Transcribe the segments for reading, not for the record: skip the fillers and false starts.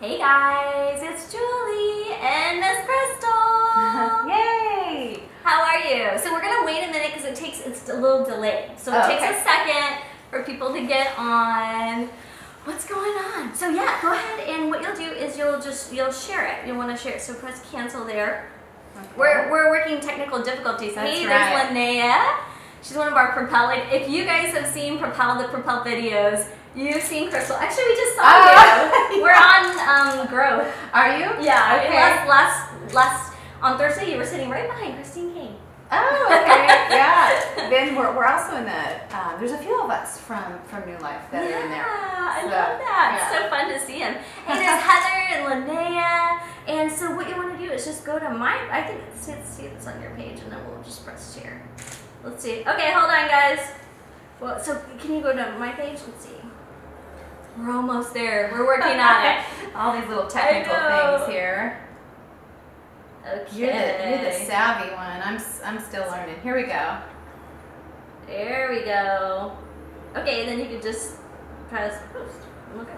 Hey guys, it's Julie and Miss Crystal. Yay! How are you? So we're gonna wait a minute because it's a little delayed. So it takes a second for people to get on. What's going on? So yeah, go ahead and what you'll do is you'll share it. You'll want to share it. So press cancel there. Okay. We're working technical difficulties. That's hey, right. There's Linnea. She's one of our Propel. If you guys have seen the Propel videos, you've seen Crystal. Actually, we just saw you. We're on growth. Are you? Yeah. Okay. Last on Thursday, you were sitting right behind Christine King. Oh, okay. Yeah. Then we're also in the. There's a few of us from New Life that are in there. Yeah, I love that. Yeah. It's so fun to see him. And there's Heather and Linnea. And so what you want to do is just go to I think see it's on your page, and then we'll just press share. Let's see. Okay, hold on, guys. Well, so can you go to my page? Let's see. We're almost there. We're working on it. All these little technical things here. Okay. You're the savvy one. I'm still learning. Here we go. There we go. Okay, and then you can just press post. Okay.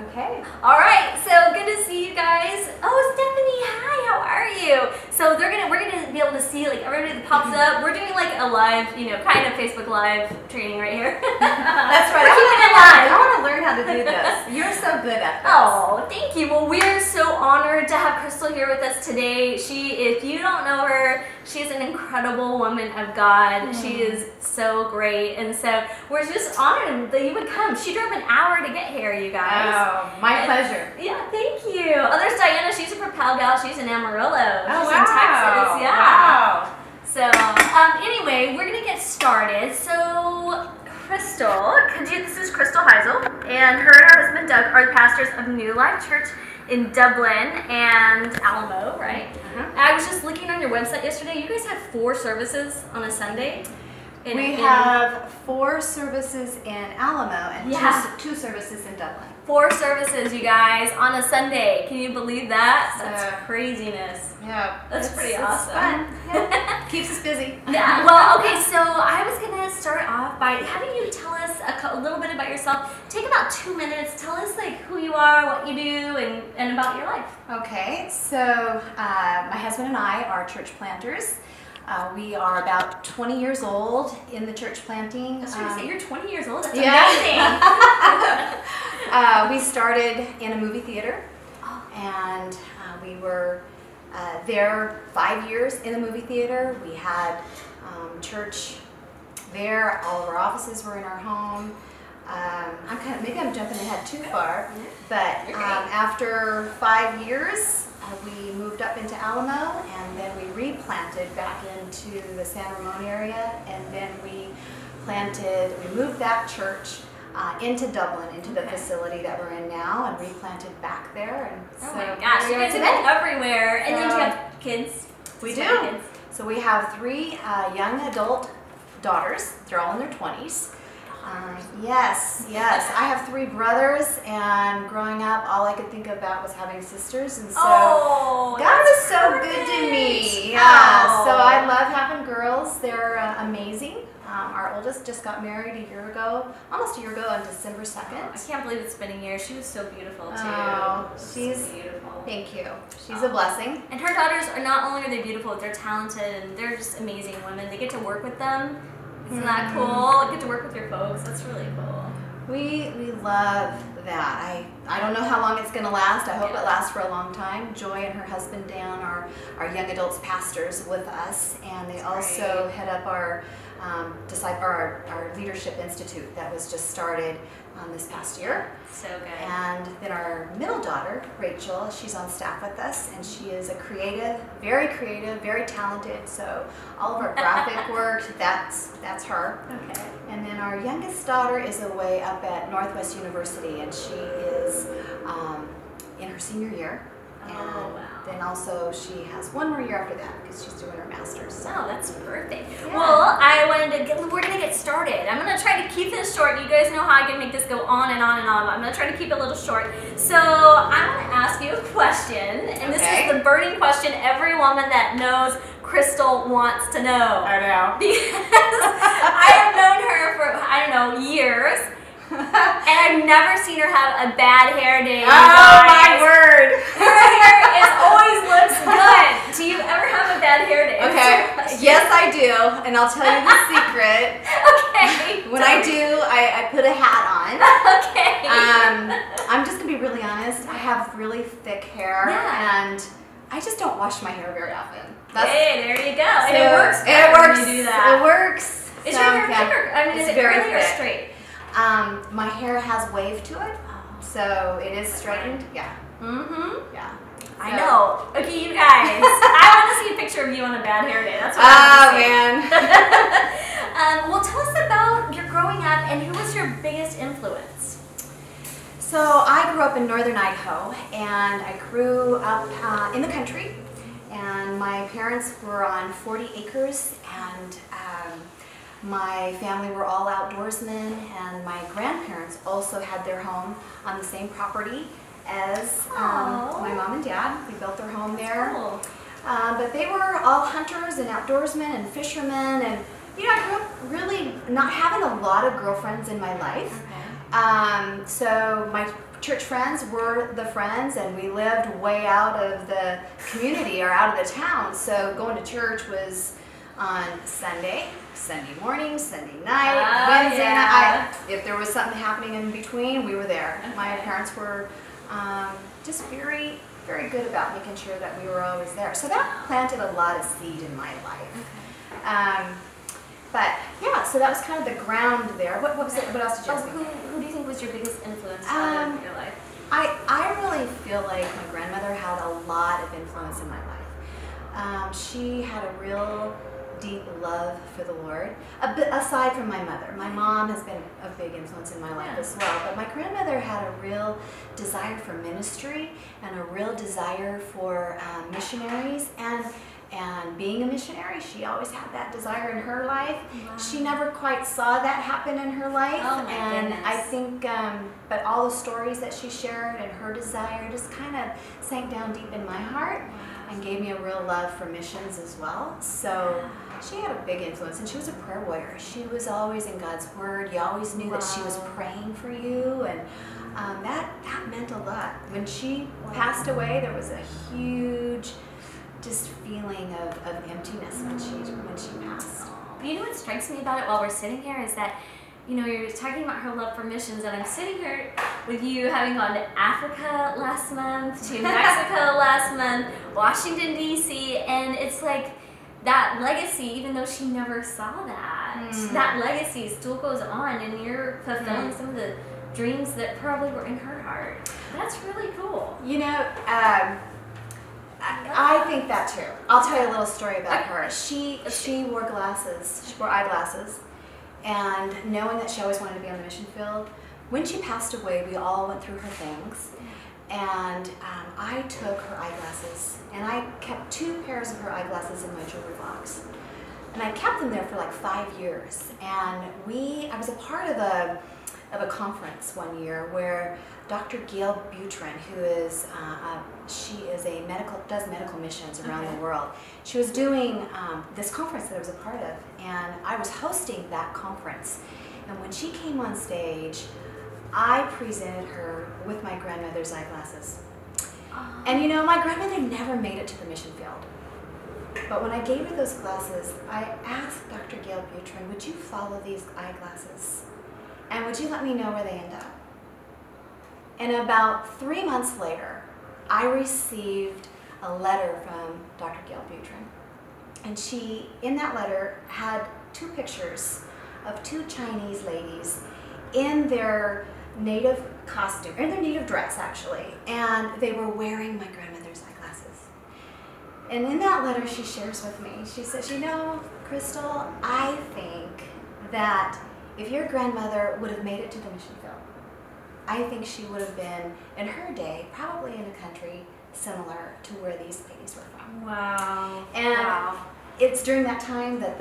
Okay. All right. So good to see you guys. Oh, Stephanie, hi. How are you? So we're gonna be able to see like everybody that pops up. We're doing like a live, kind of Facebook Live training right here. That's right. We're keeping it live. I want to learn how to do this. You're so good at this. Oh, thank you. Well, we're so honored to have Crystal here with us today. If you don't know her, she's an incredible woman of God. She is so great. And so we're just honored that you would come. She drove an hour to get here, you guys. Oh, my pleasure. Yeah, thank you. Oh, there's Diana. She's a Propel gal. She's in Amarillo. Oh, She's in Texas. Yeah. Wow. So, anyway, we're going to get started. So, Crystal, this is Crystal Heisel, and her and her husband Doug are the pastors of New Life Church in Dublin and Alamo, right? I was just looking on your website yesterday. You guys have 4 services on a Sunday. We have 4 services in Alamo and 2 services in Dublin. 4 services, you guys, on a Sunday. Can you believe that? That's craziness. Yeah. That's pretty awesome. Fun. Yeah. Keeps us busy. Yeah. Well, okay, so I was going to start off by having you tell us a little bit about yourself. Take about 2 minutes. Tell us like who you are, what you do, and about your life. Okay, so my husband and I are church planters. We are about 20 years old in the church planting. I was going to say, you're 20 years old? That's amazing. We started in a movie theater, and we were there 5 years in the movie theater. We had church there. All of our offices were in our home. Maybe I'm jumping ahead too far, but after 5 years, we moved up into Alamo, and then we replanted back into the San Ramon area, and then we moved that church into Dublin, into the facility that we're in now, and replanted back there. And oh my gosh, you guys have been everywhere. And then you have kids. We do. Kids. So we have 3 young adult daughters. They're all in their 20s. Yes. I have 3 brothers, and growing up, all I could think about was having sisters, and so God was so good to me. Yeah, so I love having girls. They're amazing. Our oldest just got married almost a year ago on December 2nd. I can't believe it's been a year. She was so beautiful too. Oh, she's beautiful. Thank you. She's a blessing. And her daughters are not only are they beautiful, they're talented, and they're just amazing women. They get to work with them. Isn't that cool? Get to work with your folks. That's really cool. We love that. I don't know how long it's going to last. I hope it lasts for a long time. Joy and her husband Dan are young adults pastors with us, and they also head up our Leadership Institute that was just started this past year. So good. And then our middle daughter, Rachel, she's on staff with us, and she is creative, very talented. So all of our graphic work, that's her. Okay. And then our youngest daughter is away up at Northwest University, and she is in her senior year. And then also she has 1 more year after that because she's doing her master's. So. Oh, that's perfect. Yeah. Well, we're going to get started. I'm going to try to keep this short. You guys know how I can make this go on and on and on. I'm going to try to keep it a little short. So I'm going to ask you a question, and this is the burning question every woman that knows Crystal wants to know. I know. Because I have known her for, years. And I've never seen her have a bad hair day. Oh my word! Her hair always looks good. Do you ever have a bad hair day? Okay. Yes, I do, and I'll tell you the secret. Okay. When I do, I put a hat on. Okay. I'm just gonna be really honest. I have really thick hair, and I just don't wash my hair very often. Hey, there you go. So and it works. It works. When you do that. It works. Is your hair thicker? I mean, is it curly or straight? My hair has wave to it, so it is straightened. Yeah. Mm-hmm. Yeah. I know. Okay, you guys. I want to see a picture of you on a bad hair day. That's what I want to see. Well, tell us about your growing up and who was your biggest influence? So I grew up in northern Idaho, and I grew up in the country. And my parents were on 40 acres, and my family were all outdoorsmen, and my grandparents also had their home on the same property as my mom and dad. They built their home there. Cool. But they were all hunters and outdoorsmen and fishermen, and you know, I grew up really not having a lot of girlfriends in my life. Okay. So my church friends were the friends, and we lived way out of the community or out of the town. So going to church was on Sunday morning, Sunday night, Wednesday night. If there was something happening in between, we were there. Okay. My parents were just very, very good about making sure that we were always there. So that planted a lot of seed in my life. Okay. But yeah, so that was kind of the ground there. What was it? What else did you ask me? Who do you think was your biggest influence in your life? I really feel like my grandmother had a lot of influence in my life. She had a real deep love for the Lord, a bit aside from my mother. My mom has been a big influence in my life as well, but my grandmother had a real desire for ministry and a real desire for missionaries, and being a missionary, she always had that desire in her life. Wow. She never quite saw that happen in her life, goodness. I think, but all the stories that she shared and her desire just kind of sank down deep in my heart and gave me a real love for missions as well. So she had a big influence, and she was a prayer warrior. She was always in God's Word. You always knew that she was praying for you, and that meant a lot. When she passed away, there was a huge just feeling of emptiness when she passed. You know what strikes me about it while we're sitting here is that, you know, you're talking about her love for missions, and I'm sitting here with you having gone to Africa last month, to Mexico last month, Washington, D.C., and it's like that legacy, even though she never saw that, that legacy still goes on, and you're fulfilling some of the dreams that probably were in her heart. That's really cool. You know, I think that too. I'll tell you a little story about her. She wore glasses. She wore eyeglasses. And knowing that she always wanted to be on the mission field, when she passed away, we all went through her things. And I took her eyeglasses, and I kept 2 pairs of her eyeglasses in my jewelry box. And I kept them there for like 5 years. And I was a part of a conference one year where Dr. Gail Butrin, who is she is does medical missions around the world. She was doing this conference that I was a part of, and I was hosting that conference. And when she came on stage, I presented her with my grandmother's eyeglasses. And you know, my grandmother never made it to the mission field. But when I gave her those glasses, I asked Dr. Gail Butrin, would you follow these eyeglasses? And would you let me know where they end up? And about 3 months later, I received a letter from Dr. Gail Butrin. And she, in that letter, had 2 pictures of 2 Chinese ladies in their native costume, in their native dress actually, and they were wearing my grandmother's eyeglasses. And in that letter she shares with me, she says, you know, Crystal, I think that if your grandmother would have made it to the mission field, I think she would have been, in her day, probably in a country similar to where these ladies were from. Wow. And it's during that time that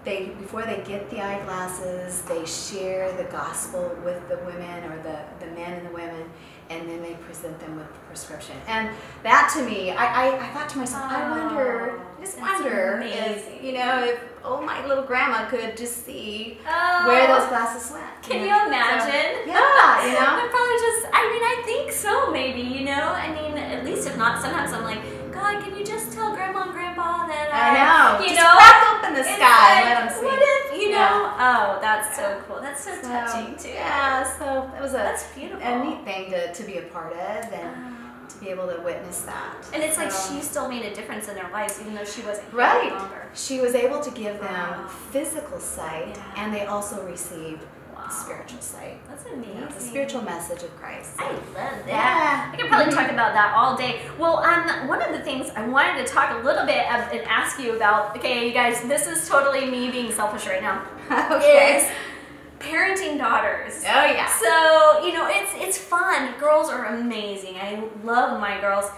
before they get the eyeglasses, they share the gospel with the women, or the men and the women, and then they present them with the prescription. And that, to me, I thought to myself, I wonder if, you know, if my little grandma could just see where those glasses went. Can you imagine? So, yeah, you know. They're probably just, I mean, I think so, maybe, you know. I mean, at least if not, sometimes I'm like, God, can you just tell Grandma and Grandpa that I know. You just know, crack open the sky and like, let them see. What if, you know? Oh, that's so cool. That's so touching too. Yeah, so it was that's beautiful. A neat thing to be a part of, and to be able to witness that. And it's like she still made a difference in their lives, even though she wasn't here right. any longer. She was able to give them physical sight, and they also received spiritual sight. That's amazing. You know, the spiritual message of Christ. I love that. Yeah. I could probably talk about that all day. Well, one of the things I wanted to talk a little bit and ask you about, okay, you guys, this is totally me being selfish right now, is parenting daughters. Oh, yeah. So, you know, it's fun. Girls are amazing. I love my girls.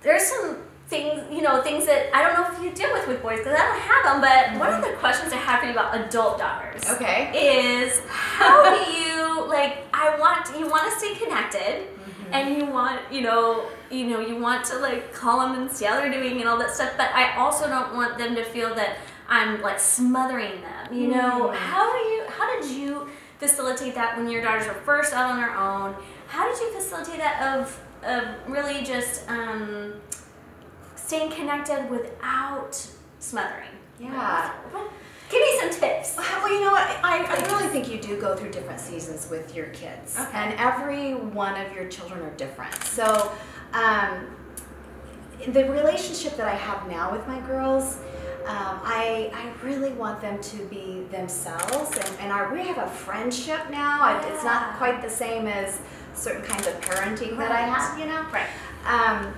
There's some things, you know, things that I don't know if you deal with boys, because I don't have them, but one of the questions I have for you about adult daughters is how do you, like, you want to stay connected, and you want, you want to, like, call them and see how they're doing and all that stuff, but I also don't want them to feel that I'm, like, smothering them, you know? How did you facilitate that when your daughters were first out on their own? How did you facilitate that of really just, staying connected without smothering? Yeah. Give me some tips. Well, you know what? I really think you do go through different seasons with your kids. Okay. And every one of your children are different. So the relationship that I have now with my girls, I really want them to be themselves. And we have a friendship now. It's not quite the same as certain kinds of parenting that I have, you know? Right.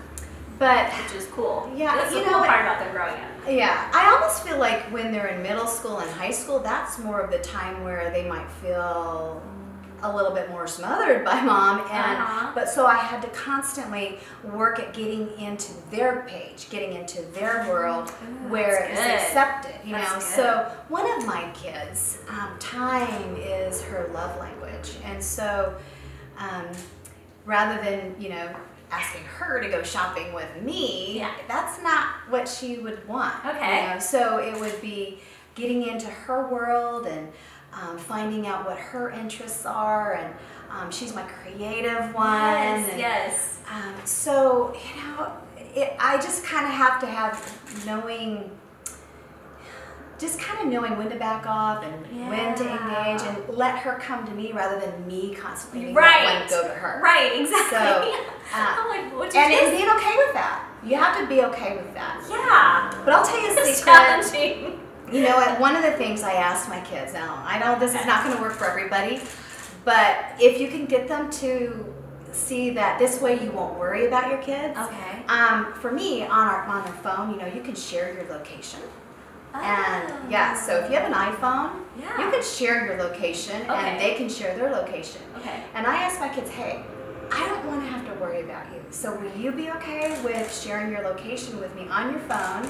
Which is cool. Yeah, that's the cool part about them growing up. Yeah, I almost feel like when they're in middle school and high school, that's more of the time where they might feel a little bit more smothered by mom, and but so I had to constantly work at getting into their page, getting into their world where it's accepted. You know, so one of my kids, time is her love language, and so rather than asking her to go shopping with me, that's not what she would want. Okay. You know? So it would be getting into her world and finding out what her interests are, and she's my creative one. Yes. So, I just kind of have to have knowing when to back off and when to engage, and let her come to me rather than me constantly when to go to her. Right, exactly. So, I'm like, what and being okay with that. You have to be okay with that. Yeah. But I'll tell you a It's secret. challenging. You know what? One of the things I asked my kids, now I know this is not going to work for everybody, but if you can get them to see that this way you won't worry about your kids. Okay. For me, on their phone, you can share your location. And so if you have an iPhone, you can share your location, and they can share their location. Okay. And I asked my kids, hey, I don't want to have to worry about you. So will you be okay with sharing your location with me on your phone?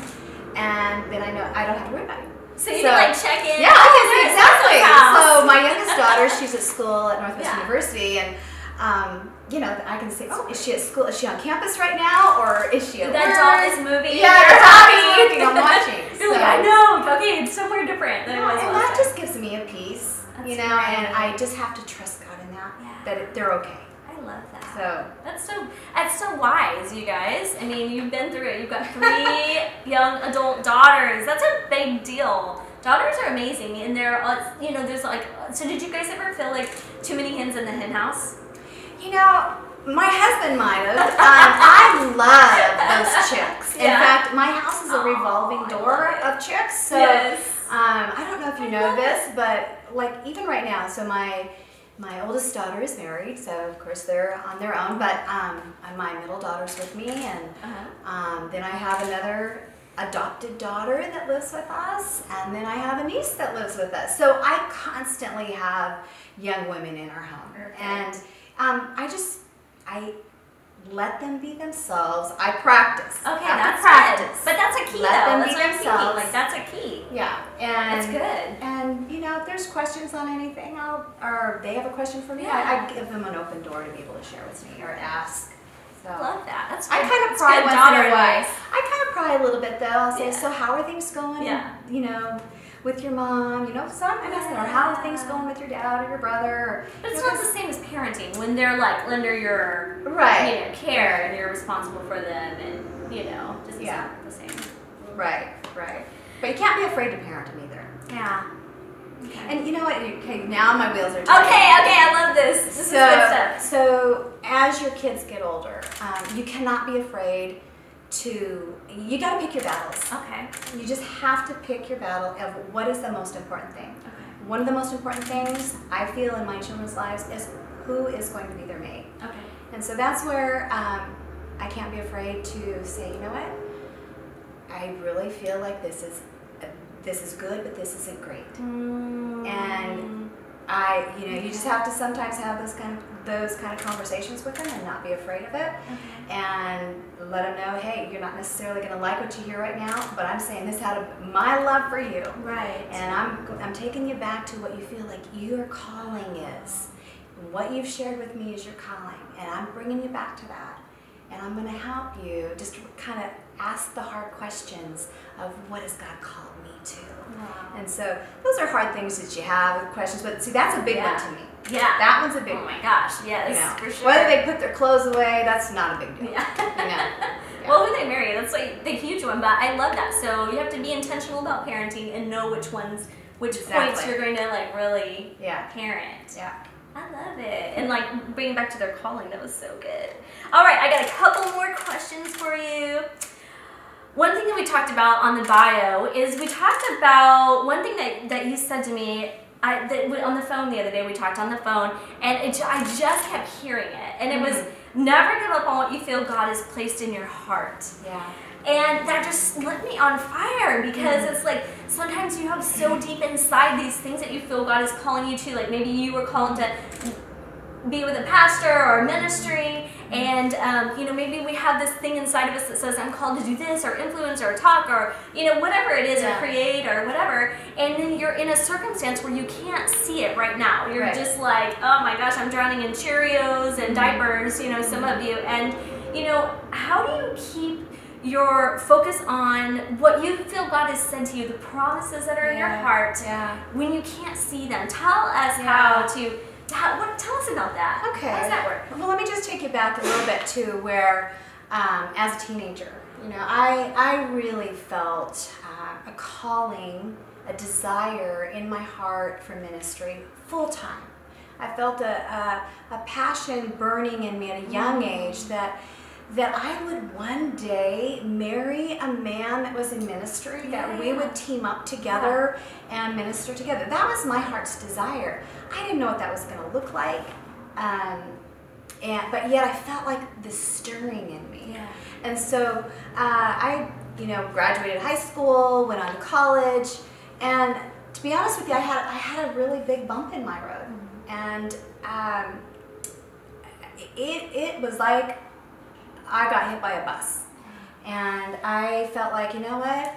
And then I know I don't have to worry about you. So you can like check in. Yeah, I can see exactly. So my youngest daughter, she's at school at Northwest University, and I can say, oh, is she at school? Is she on campus right now, or is she at work? That dog is moving. Yeah, the dog is moving. I'm watching. You're like, I know. Okay, it's somewhere different than it was. And that just gives me a peace, That's and I just have to trust God in that, that they're okay. I love that. So that's so wise, you guys. I mean, you've been through it. You've got 3 young adult daughters. That's a big deal. Daughters are amazing, and they're there's like. So did you guys ever feel like too many hens in the hen house? My husband might have. I love those chicks. In fact, my house is a revolving door of chicks. So I don't know if you know this, but like even right now, so my oldest daughter is married, so of course they're on their own. But my middle daughter's with me, and then I have another adopted daughter that lives with us, and then I have a niece that lives with us. So I constantly have young women in our home, and I let them be themselves. I practice. Okay, that's practice. But that's a key, Let them though. be That's themselves. Like that's a key. Yeah, And that's good. And you know, if there's questions on anything, or they have a question for me, I give them an open door to be able to share with me or ask. So I love that. That's good. I kind of That's pry good once daughter in a while. advice. I kind of pry a little bit though. I'll say, Yeah. so how are things going? Yeah. You know, with your mom. You know, some or how are things going with your dad or your brother? Or, But it's not the same as parenting when they're like under your right care and you're responsible for them, and you know, just not the same. Right. But you can't be afraid to parent them either. Yeah. Okay. And you know what? Okay, now my wheels are turning. Okay, I love this. This is good stuff. So as your kids get older, you cannot be afraid to. You got to pick your battles. Okay. You just have to pick your battle of what is the most important thing. Okay. One of the most important things I feel in my children's lives is who is going to be their mate. Okay. And so that's where I can't be afraid to say, you know what? I really feel like this is good, but this isn't great. And you just have to sometimes have those kind of conversations with them and not be afraid of it. Okay. And let them know, hey, you're not necessarily going to like what you hear right now, but I'm saying this out of my love for you. Right. And I'm taking you back to what you feel like your calling is. What you've shared with me is your calling, and I'm bringing you back to that. And I'm going to help you just kind of ask the hard questions of what has God called me to. Wow. And so those are hard things that you have with questions, but see, that's a big one to me. Yeah. That one's a big one. Oh my gosh, yes, You know, for sure. whether they put their clothes away, that's not a big deal. Yeah. You know? Yeah. Well, who they marry, that's like the huge one, but I love that. So you have to be intentional about parenting and know which points you're going to like really parent. Yeah. I love it. And like bringing back to their calling, that was so good. All right, I got a couple more questions for you. One thing that we talked about on the bio is we talked about one thing that you said to me on the phone the other day. We talked on the phone, and I just kept hearing it. And it was never give up on what you feel God has placed in your heart. Yeah. And that just lit me on fire because it's like sometimes you have so deep inside these things that you feel God is calling you to. Like maybe you were called to be with a pastor or a ministry, and maybe we have this thing inside of us that says I'm called to do this or influence or talk or whatever it is or create or whatever, and then you're in a circumstance where you can't see it right now. You're just like, oh my gosh, I'm drowning in Cheerios and diapers, some of you, and how do you keep your focus on what you feel God has said to you, the promises that are in your heart, when you can't see them? Tell us tell us about that. Okay. How does that work? Well, let me just take you back a little bit to where, as a teenager, I really felt a calling, a desire in my heart for ministry full time. I felt a passion burning in me at a young age that I would one day marry a man that was in ministry, that we would team up together and minister together. That was my heart's desire. I didn't know what that was going to look like, but yet I felt like this stirring in me. Yeah. And so I graduated high school, went on to college, and to be honest with you, I had a really big bump in my road. And it was like I got hit by a bus, and I felt like, you know what,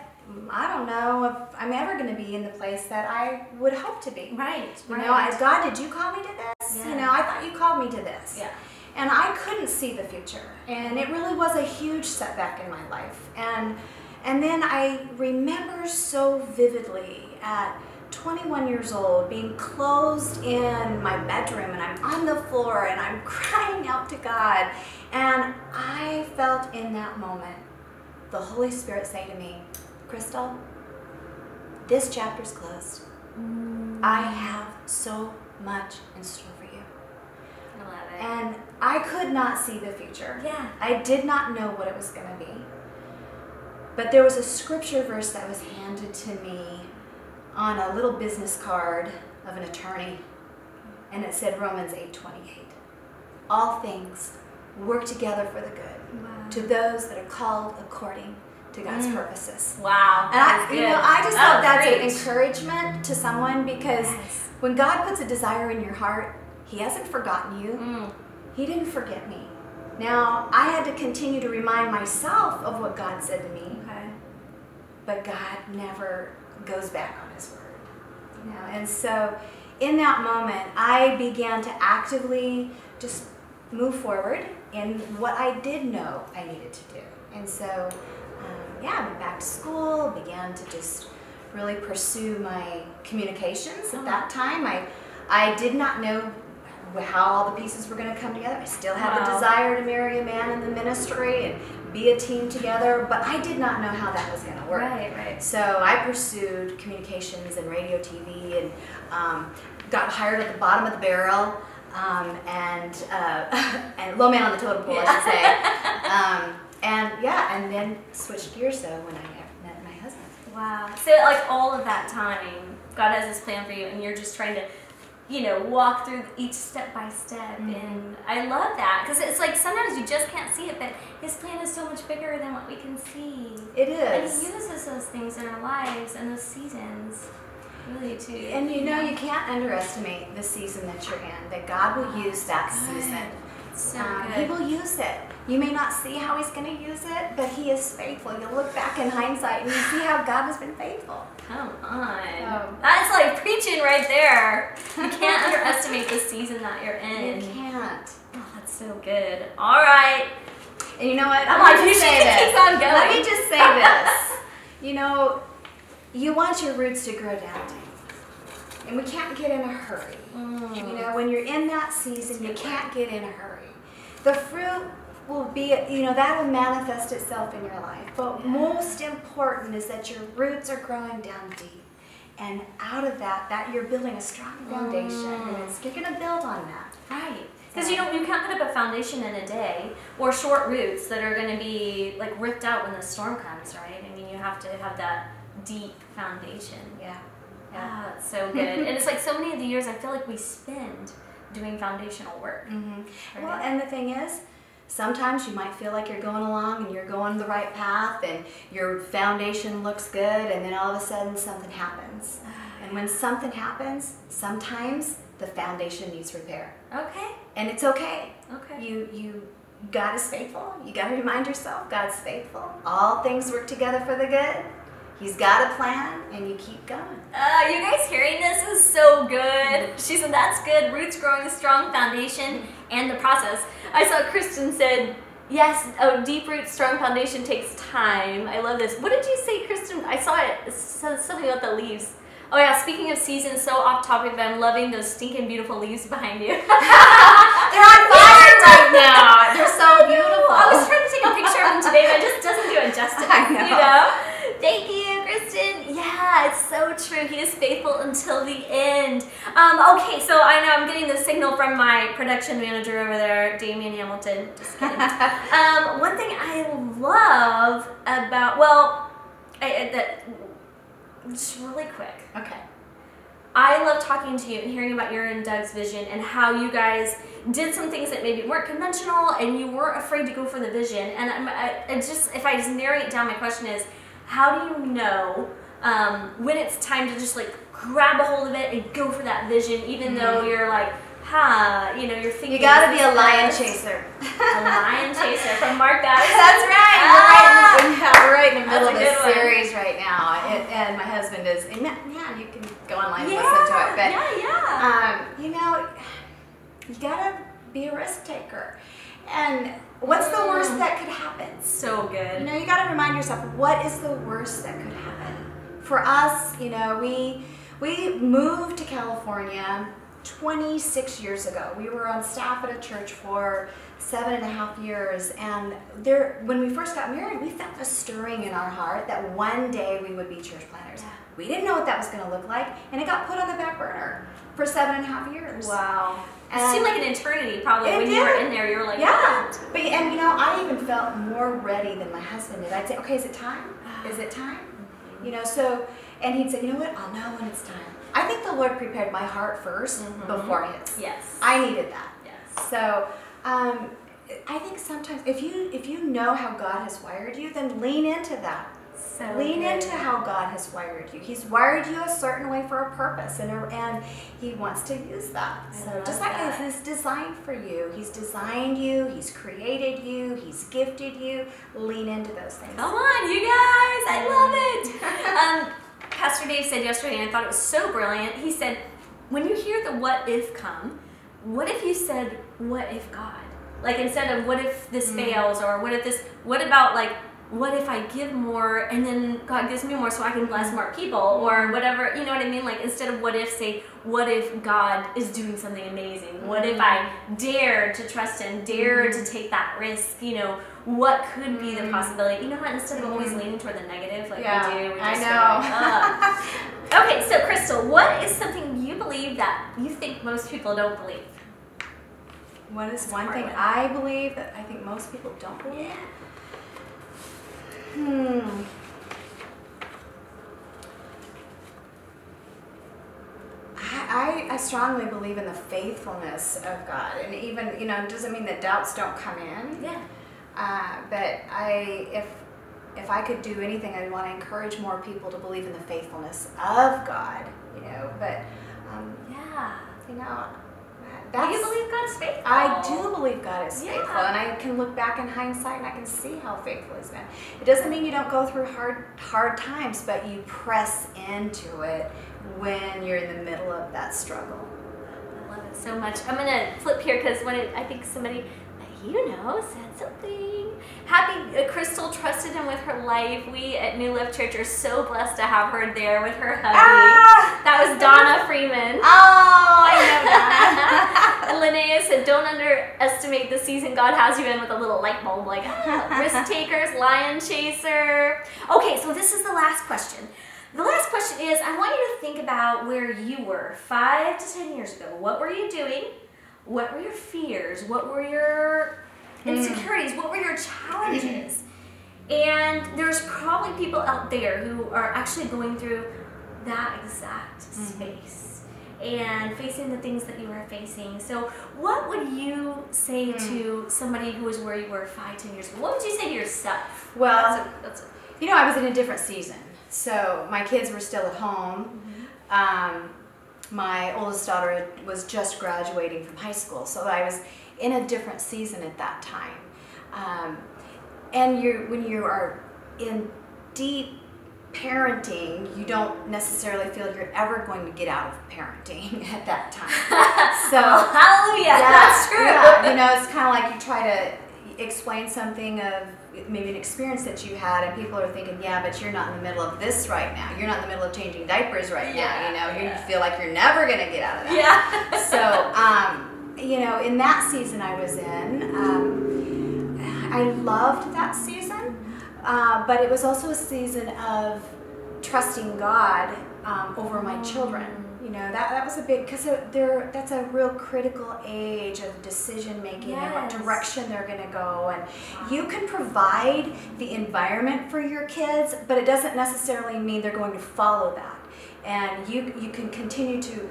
I don't know if I'm ever going to be in the place that I would hope to be. Right. God, did you call me to this? Yeah. I thought you called me to this. Yeah. And I couldn't see the future, and it really was a huge setback in my life. And then I remember so vividly at 21 years old, being closed in my bedroom, and I'm on the floor and I'm crying out to God, and I felt in that moment the Holy Spirit say to me, Crystal, this chapter's closed. I have so much in store for you. I love it. And I could not see the future. Yeah. I did not know what it was going to be. But there was a scripture verse that was handed to me on a little business card of an attorney, and it said Romans 8:28. All things work together for the good to those that are called according to God's purposes. Wow. And I just thought that's an encouragement to someone, because when God puts a desire in your heart, He hasn't forgotten you. He didn't forget me. Now, I had to continue to remind myself of what God said to me. Okay. But God never goes back on his word. You know, and so in that moment, I began to actively just move forward in what I did know I needed to do. And so, yeah, I went back to school, began to just really pursue my communications at that time. I did not know how all the pieces were going to come together. I still had the desire to marry a man in the ministry and be a team together, but I did not know how that was going to work. Right. So I pursued communications and radio, TV, and got hired at the bottom of the barrel, and low man on the totem pole, I should say. And then switched gears though when I met my husband. Wow. So like all of that time, God has this plan for you, and you're just trying to, you know, walk through each step by step. And I love that, because it's like sometimes you just can't see it, but His plan is so much bigger than what we can see. It is. And He uses those things in our lives and those seasons. Really too. And you know, you can't underestimate the season that you're in, that God will use that season. So good. He will use it. You may not see how He's going to use it, but He is faithful. You'll look back in hindsight and you see how God has been faithful. Come on. That's like preaching right there. You can't underestimate the season that you're in. You can't. Oh, that's so good. All right. And you know what? I'm like, you should keep on going. Let me just say this. You know, you want your roots to grow down deep. And we can't get in a hurry. You know, when you're in that season, you can't get in a hurry. The fruit will be, you know, that will manifest itself in your life. But most important is that your roots are growing down deep. And out of that you're building a strong foundation. And you're going to build on that. Right. Because you can't put up a foundation in a day, or short roots that are going to be like ripped out when the storm comes, right? I mean, you have to have that deep foundation. Yeah. Ah, that's so good. And it's like so many of the years I feel like we spend doing foundational work. Right? Well, and the thing is, sometimes you might feel like you're going along and you're going the right path and your foundation looks good, and then all of a sudden something happens. And when something happens, sometimes the foundation needs repair. Okay. And it's okay. Okay. God is faithful. You got to remind yourself, God's faithful. All things work together for the good. He's got a plan, and you keep going. You guys hearing this is so good. She said, that's good. Roots growing a strong foundation and the process. I saw Kristen said, yes, deep roots, strong foundation takes time. I love this. What did you say, Kristen? I saw it said something about the leaves. Oh yeah, speaking of seasons, so off topic, but I'm loving those stinking beautiful leaves behind you. They're on fire right now. They're so beautiful. I was trying to take a picture of them today, but it just doesn't do it justice. I know. You know? Thank you, Kristen. Yeah, it's so true. He is faithful until the end. Okay, so I know I'm getting the signal from my production manager over there, Damian Hamilton. Just kidding. One thing I love about, just really quick. Okay. I love talking to you and hearing about your and Doug's vision and how you guys did some things that maybe weren't conventional and you weren't afraid to go for the vision. And if I just narrow it down, my question is, how do you know when it's time to just like grab a hold of it and go for that vision, even though you're like, you're thinking. You gotta be a lion chaser. A lion chaser from Mark Guys. That's right. We're right in the middle of this one. series right now, and my husband is. And yeah, you can go online and listen to it. But you gotta be a risk taker. And what's the worst that could happen? So good. You gotta remind yourself, what is the worst that could happen? For us, we moved to California 26 years ago. We were on staff at a church for 7.5 years, and when we first got married, we felt a stirring in our heart that one day we would be church planners. Yeah. We didn't know what that was going to look like, and it got put on the back burner for 7.5 years. Wow. And it seemed like an eternity, probably, when you were in there. You were like, yeah. what? But, I even felt more ready than my husband did. I'd say, okay, is it time? Is it time? And he'd say, you know what? I'll know when it's time. I think the Lord prepared my heart first before his. Yes. I needed that. Yes. So I think sometimes if you know how God has wired you, then lean into that. So lean good. into how God has wired you. He's wired you a certain way for a purpose, and He wants to use that. So just like He's designed for you, He's designed you, He's created you, He's gifted you. Lean into those things. Come on, you guys! I love it. Pastor Dave said yesterday, and I thought it was so brilliant. He said, when you hear the what if come, what if you said, what if God? Like instead of what if this fails, or what if this, what about like, what if I give more and then God gives me more so I can bless more people, or whatever, you know what I mean? Like instead of what if, say, what if God is doing something amazing? What if I dare to trust Him, dare to take that risk? You know, what could be the possibility? You know what, instead of always leaning toward the negative like we do, we just I know. Okay, so Crystal, what is something you believe that you think most people don't believe? What is one thing I believe that I think most people don't believe? I strongly believe in the faithfulness of God, and even, you know, it doesn't mean that doubts don't come in. Yeah. But if I could do anything, I'd want to encourage more people to believe in the faithfulness of God. You know, but you know. Do you believe God's faithful? I do believe God is faithful, and I can look back in hindsight and I can see how faithful He's been. It doesn't mean you don't go through hard times, but you press into it when you're in the middle of that struggle. I love it so much. I'm going to flip here because I think somebody that you know said something. Crystal trusted Him with her life. We at New Life Church are so blessed to have her there with her hubby. That was Donna Freeman. Oh, I know Donna. And Linnea said, don't underestimate the season God has you in with a little light bulb, like risk takers, lion chaser. Okay, so this is the last question. The last question is, I want you to think about where you were 5 to 10 years ago. What were you doing? What were your fears? What were your insecurities? What were your challenges? And there's probably people out there who are actually going through that exact space and facing the things that you are facing. So what would you say to somebody who was where you were 5, 10 years ago? What would you say to yourself? Well, you know, I was in a different season. So my kids were still at home. My oldest daughter was just graduating from high school. So I was in a different season at that time. And when you are in deep parenting, you don't necessarily feel you're ever going to get out of parenting at that time. So hallelujah, that's true. Yeah, you know, it's kind of like you try to explain something of maybe an experience that you had, and people are thinking, yeah, but you're not in the middle of this right now. You're not in the middle of changing diapers right now. You know, you feel like you're never going to get out of that. Yeah. So, you know, in that season I was in, I loved that season, but it was also a season of trusting God over my children. You know, that was a big, because that's a real critical age of decision making and what direction they're going to go. And you can provide the environment for your kids, but it doesn't necessarily mean they're going to follow that. And you can continue to,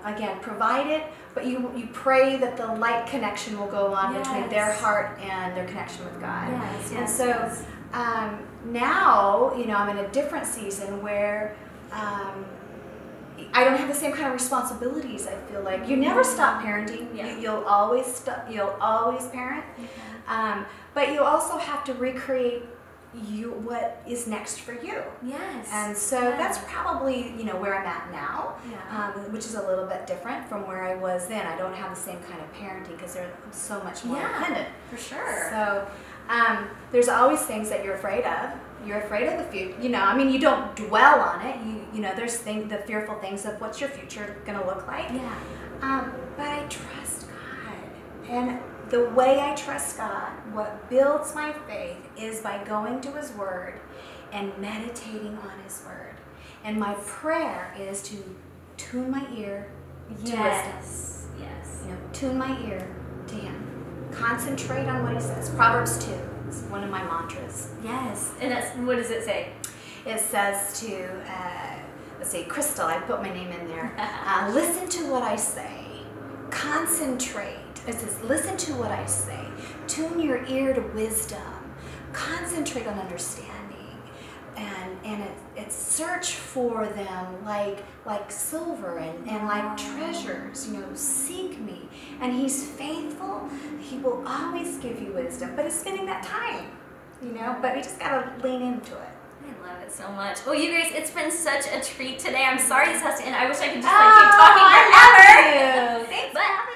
again, provide it, but you pray that the light connection will go on between their heart and their connection with God. And so now, you know, I'm in a different season where I don't have the same kind of responsibilities. I feel like you never stop parenting. You'll always parent, but you also have to recreate what is next for you. Yes. And so that's probably, you know, where I'm at now, which is a little bit different from where I was then. I don't have the same kind of parenting because they're so much more independent. For sure. So there's always things that you're afraid of. You're afraid of the future. You know, I mean, you don't dwell on it. You know, there's the fearful things of what's your future going to look like. But I trust God. And the way I trust God, what builds my faith, is by going to His Word and meditating on His Word. And my prayer is to tune my ear to wisdom. Yes. You know, tune my ear to Him. Concentrate on what He says. Proverbs 2 is one of my mantras. Yes. And what does it say? It says to, let's see, Crystal, I put my name in there. Listen to what I say. Concentrate. It says, listen to what I say. Tune your ear to wisdom. Concentrate on understanding. And it's search for them like silver and like treasures. You know, seek me. And He's faithful. He will always give you wisdom. But it's spending that time, you know. But we just got to lean into it. I love it so much. Well, you guys, it's been such a treat today. I'm sorry this has to end. I wish I could just like keep talking forever. I love you. Thanks. But